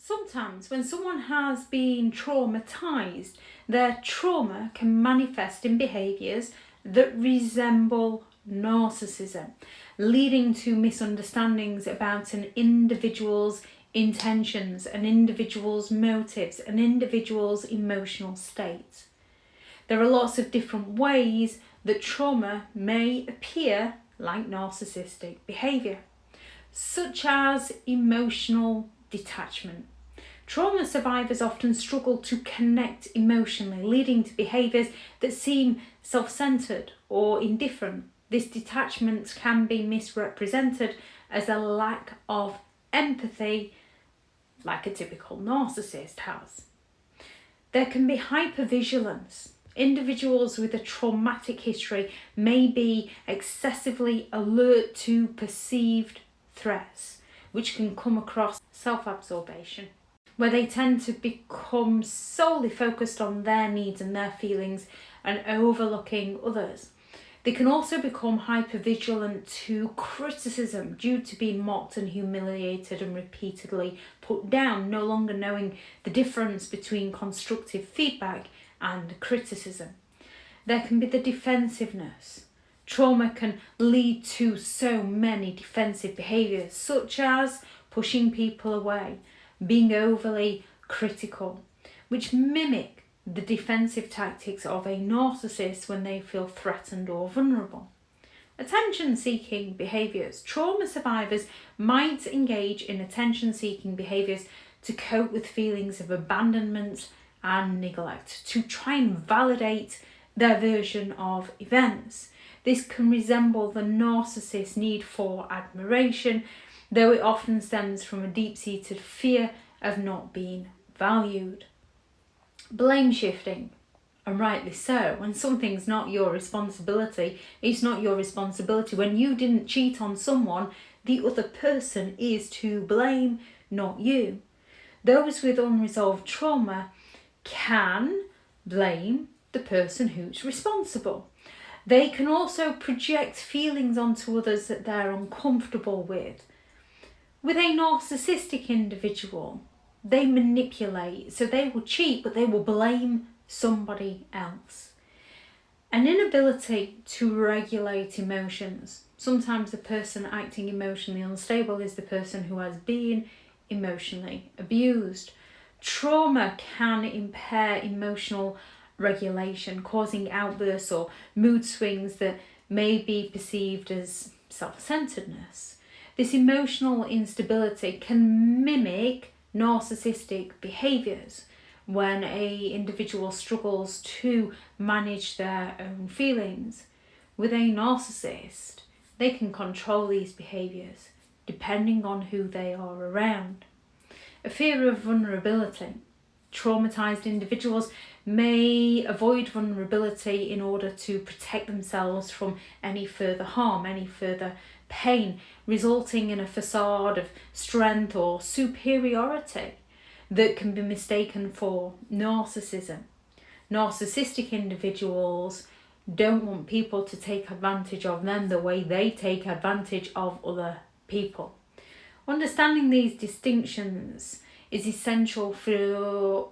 Sometimes when someone has been traumatised, their trauma can manifest in behaviours that resemble narcissism, leading to misunderstandings about an individual's intentions, an individual's motives, an individual's emotional state. There are lots of different ways that trauma may appear like narcissistic behaviour, such as emotional detachment. Trauma survivors often struggle to connect emotionally, leading to behaviours that seem self-centred or indifferent. This detachment can be misrepresented as a lack of empathy, like a typical narcissist has. There can be hypervigilance. Individuals with a traumatic history may be excessively alert to perceived threats, which can come across self-absorption, where they tend to become solely focused on their needs and their feelings and overlooking others. They can also become hypervigilant to criticism due to being mocked and humiliated and repeatedly put down, no longer knowing the difference between constructive feedback and criticism. There can be the defensiveness. Trauma can lead to so many defensive behaviours, such as pushing people away, being overly critical, which mimic the defensive tactics of a narcissist when they feel threatened or vulnerable. Attention-seeking behaviours. Trauma survivors might engage in attention-seeking behaviours to cope with feelings of abandonment and neglect, to try and validate their version of events. This can resemble the narcissist's need for admiration, though it often stems from a deep-seated fear of not being valued. Blame shifting, and rightly so. When something's not your responsibility, it's not your responsibility. When you didn't cheat on someone, the other person is to blame, not you. Those with unresolved trauma can blame the person who's responsible. They can also project feelings onto others that they're uncomfortable with. With a narcissistic individual, they manipulate, so they will cheat, but they will blame somebody else. An inability to regulate emotions. Sometimes the person acting emotionally unstable is the person who has been emotionally abused. Trauma can impair emotional regulation, causing outbursts or mood swings that may be perceived as self-centeredness. This emotional instability can mimic narcissistic behaviours when an individual struggles to manage their own feelings. With a narcissist, they can control these behaviours depending on who they are around. A fear of vulnerability. Traumatised individuals may avoid vulnerability in order to protect themselves from any further harm, any further pain, resulting in a facade of strength or superiority that can be mistaken for narcissism. Narcissistic individuals don't want people to take advantage of them the way they take advantage of other people. Understanding these distinctions is essential for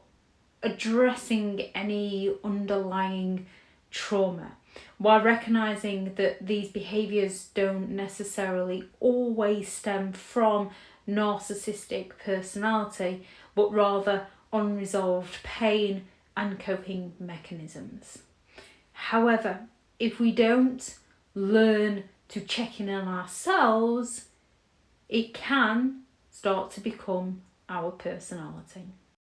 addressing any underlying trauma, while recognising that these behaviours don't necessarily always stem from narcissistic personality, but rather unresolved pain and coping mechanisms. However, if we don't learn to check in on ourselves, it can start to become our personality.